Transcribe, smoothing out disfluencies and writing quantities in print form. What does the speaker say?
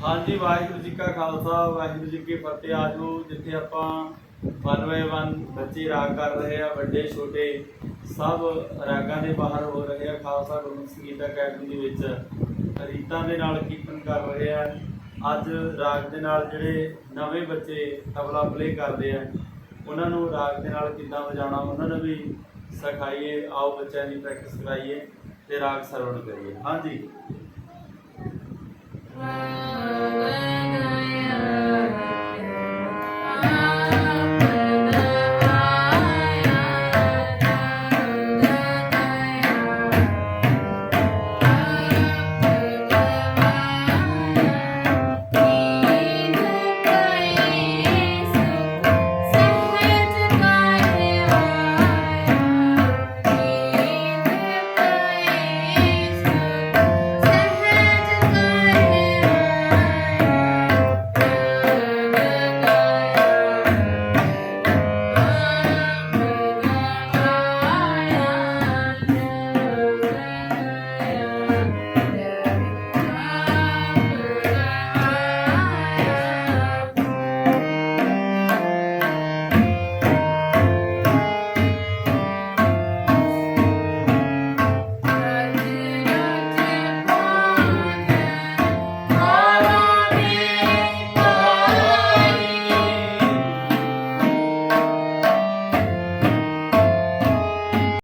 हाँ जी, वाहिगुरू जी का खालसा वाहिगुरू जी की फतेह। आजो जिथे आपां 1 बाय 1 बच्चे राग कर रहे हैं, बड़े छोटे सब रागां दे बाहर हो रहे हैं। खालसा गुरमुख संगीत अकैडमी दे विच रीतां दे नाल कीर्तन कर रहे हैं। अज राग दे नाल जिहड़े नवे बच्चे तबला प्ले करदे हैं, उन्हां नूं राग दे नाल किद्दां वजाउणा उन्हां नूं भी सिखाइए। आओ बच्चों की प्रैक्टिस कराइए ते राग सरवण करिए। हाँ जी।